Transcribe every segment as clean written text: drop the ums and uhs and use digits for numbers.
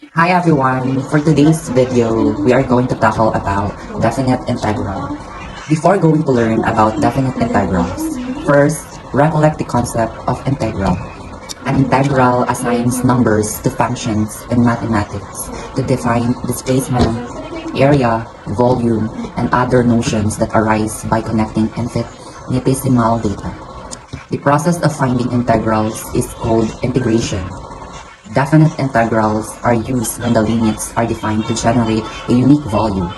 Hi everyone! For today's video, we are going to tackle about definite integral. Before going to learn about definite integrals, first, recollect the concept of integral. An integral assigns numbers to functions in mathematics to define displacement, area, volume, and other notions that arise by connecting infinitesimal data. The process of finding integrals is called integration. Definite integrals are used when the limits are defined to generate a unique value.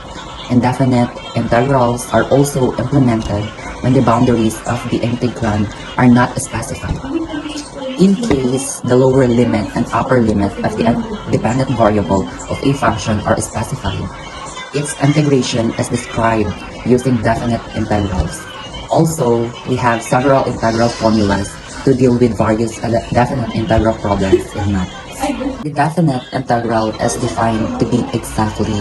Indefinite integrals are also implemented when the boundaries of the integrand are not specified. In case the lower limit and upper limit of the dependent variable of a function are specified, its integration is described using definite integrals. Also, we have several integral formulas to deal with various definite integral problems in math. The definite integral is defined to be exactly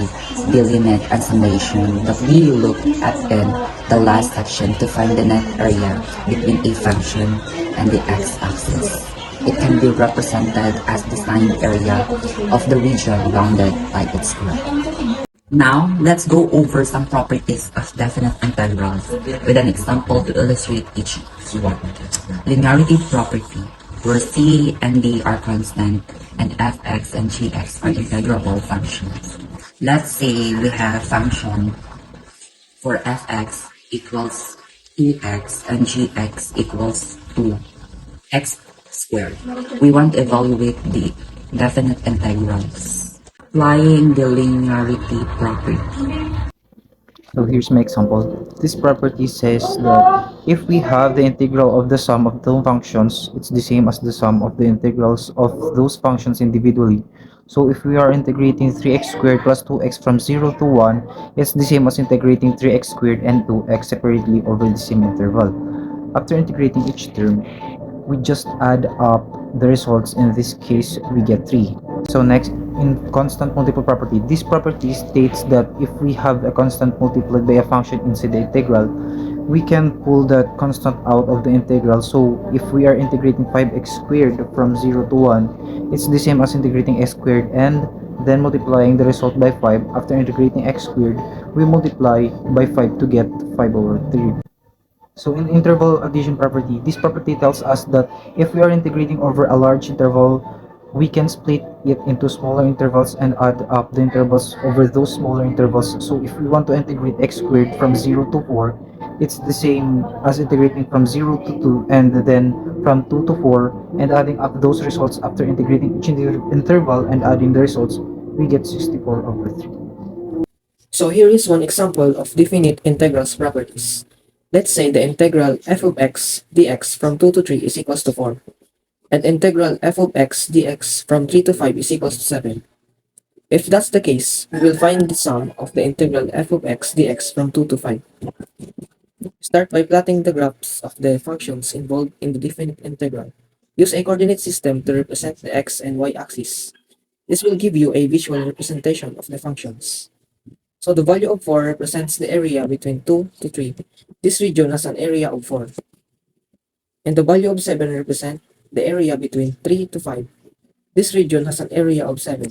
the limit and summation that we looked at in the last section to find the net area between a function and the x-axis. It can be represented as the signed area of the region bounded by its graph. Now, let's go over some properties of definite integrals with an example to illustrate each one. Linearity property, where c and d are constant and fx and gx are integrable functions. Let's say we have function for fx equals 2x and gx equals 2x squared. We want to evaluate the definite integrals. Applying the linearity property. So here's my example. This property says that if we have the integral of the sum of two functions, it's the same as the sum of the integrals of those functions individually. So if we are integrating 3x squared plus 2x from 0 to 1, it's the same as integrating 3x squared and 2x separately over the same interval. After integrating each term, we just add up the results. In this case, we get 3. So next, in constant multiple property, this property states that if we have a constant multiplied by a function inside the integral, we can pull that constant out of the integral. So if we are integrating 5x squared from 0 to 1, it's the same as integrating x squared and then multiplying the result by 5. After integrating x squared, we multiply by 5 to get 5 over 3. So in interval addition property, this property tells us that if we are integrating over a large interval, we can split it into smaller intervals and add up the intervals over those smaller intervals. So if we want to integrate x squared from 0 to 4, it's the same as integrating from 0 to 2 and then from 2 to 4, and adding up those results after integrating each interval and adding the results, we get 64 over 3. So here is one example of definite integrals properties. Let's say the integral f of x dx from 2 to 3 is equals to 4, and integral f of x dx from 3 to 5 is equals to 7. If that's the case, we will find the sum of the integral f of x dx from 2 to 5. Start by plotting the graphs of the functions involved in the definite integral. Use a coordinate system to represent the x and y axis. This will give you a visual representation of the functions. So the value of 4 represents the area between 2 to 3. This region has an area of 4. And the value of 7 represents the area between 3 to 5. This region has an area of 7.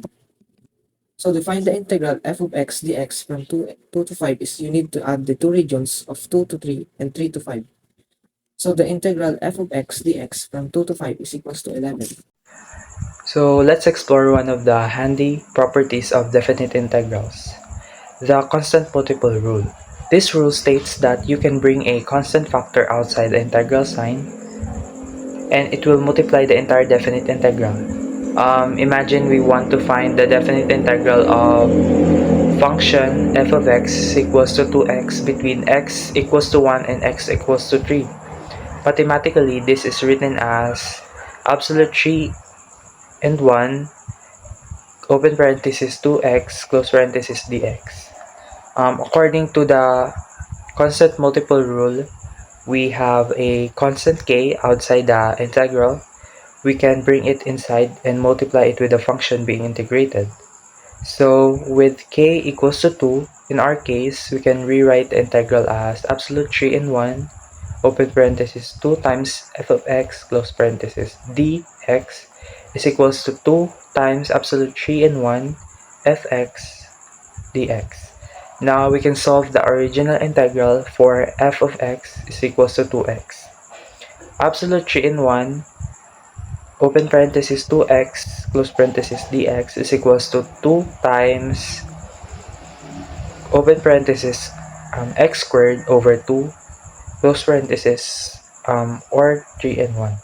So to find the integral f of x dx from 2 to 5 is you need to add the two regions of 2 to 3 and 3 to 5. So the integral f of x dx from 2 to 5 is equals to 11. So let's explore one of the handy properties of definite integrals, the constant multiple rule. This rule states that you can bring a constant factor outside the integral sign and it will multiply the entire definite integral. Imagine we want to find the definite integral of function f of x equals to 2x between x equals to 1 and x equals to 3. Mathematically, this is written as absolute 3 and 1 open parenthesis 2x close parenthesis dx. According to the constant multiple rule, we have a constant k outside the integral. We can bring it inside and multiply it with the function being integrated. So with k equals to 2, in our case, we can rewrite the integral as absolute 3 and 1 open parenthesis 2 times f of x close parenthesis dx is equals to 2 times absolute 3 and 1 fx dx. Now we can solve the original integral for f of x is equals to 2x. Absolute 3 and 1, open parenthesis 2x, close parenthesis dx is equals to 2 times, open parenthesis, x squared over 2, close parenthesis, or 3 and 1.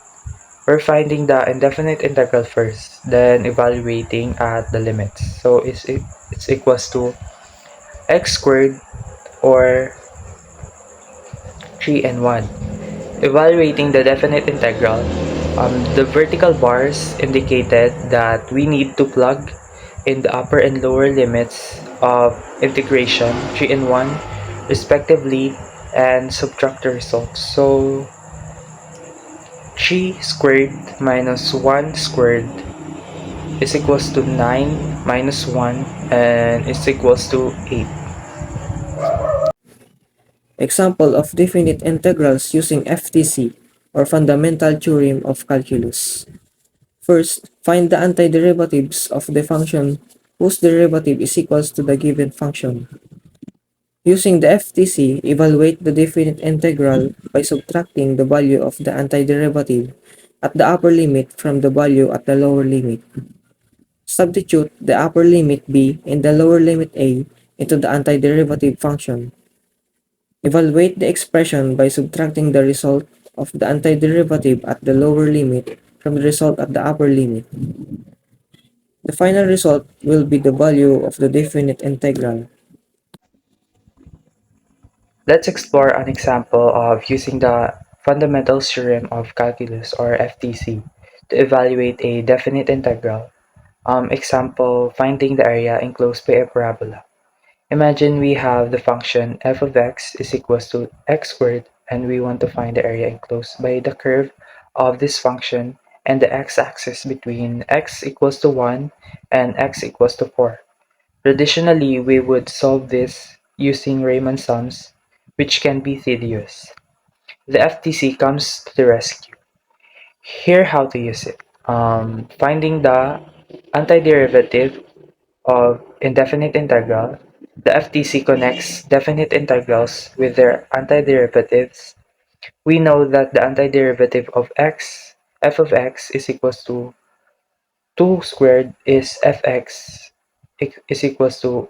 We're finding the indefinite integral first, then evaluating at the limits. So it's equals to x squared or 3 and 1. Evaluating the definite integral, the vertical bars indicated that we need to plug in the upper and lower limits of integration 3 and 1 respectively and subtract the results. So 3 squared minus 1 squared is equals to 9 minus 1 and is equals to 8. Example of definite integrals using FTC or fundamental theorem of calculus. First, find the antiderivatives of the function whose derivative is equals to the given function. Using the FTC, evaluate the definite integral by subtracting the value of the antiderivative at the upper limit from the value at the lower limit. Substitute the upper limit b and the lower limit a into the antiderivative function. Evaluate the expression by subtracting the result of the antiderivative at the lower limit from the result at the upper limit. The final result will be the value of the definite integral. Let's explore an example of using the fundamental theorem of calculus or FTC to evaluate a definite integral. Example, finding the area enclosed by a parabola. Imagine we have the function f of x is equals to x squared and we want to find the area enclosed by the curve of this function and the x-axis between x equals to 1 and x equals to 4. Traditionally, we would solve this using Riemann sums, which can be tedious. The FTC comes to the rescue. Here how to use it. Finding the antiderivative of indefinite integral, the FTC connects definite integrals with their antiderivatives. We know that the antiderivative of x, f of x, is equals to 2 squared is fx is equals to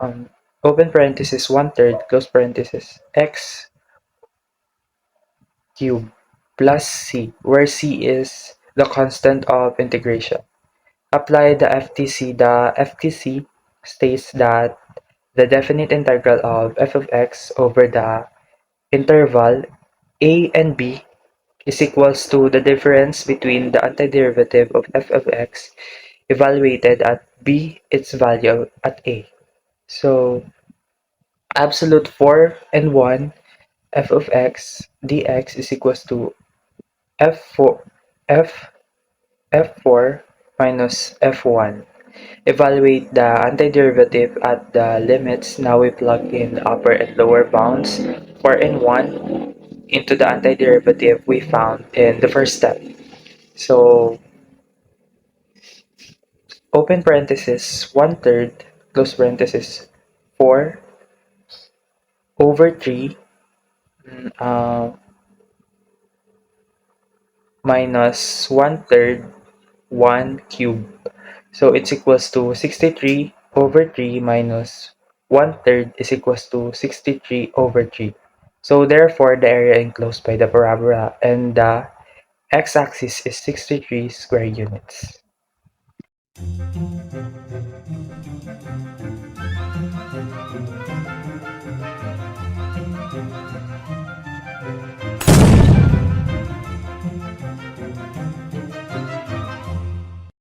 um, open parenthesis 1/3 close parenthesis x cubed plus c, where c is the constant of integration. Apply the FTC. The FTC states that the definite integral of f of x over the interval a and b is equals to the difference between the antiderivative of f of x evaluated at b its value at a. So absolute 4 and 1 f of x dx is equals to f4 f f4 minus f1. Evaluate the antiderivative at the limits. Now we plug in the upper and lower bounds 4 and 1 into the antiderivative we found in the first step. So open parenthesis 1/3 close parenthesis 4 over 3 uh, minus 1/3 1 cube. So it's equals to 63 over 3 minus 1/3 is equals to 63 over 3. So therefore, the area enclosed by the parabola and the x-axis is 63 square units.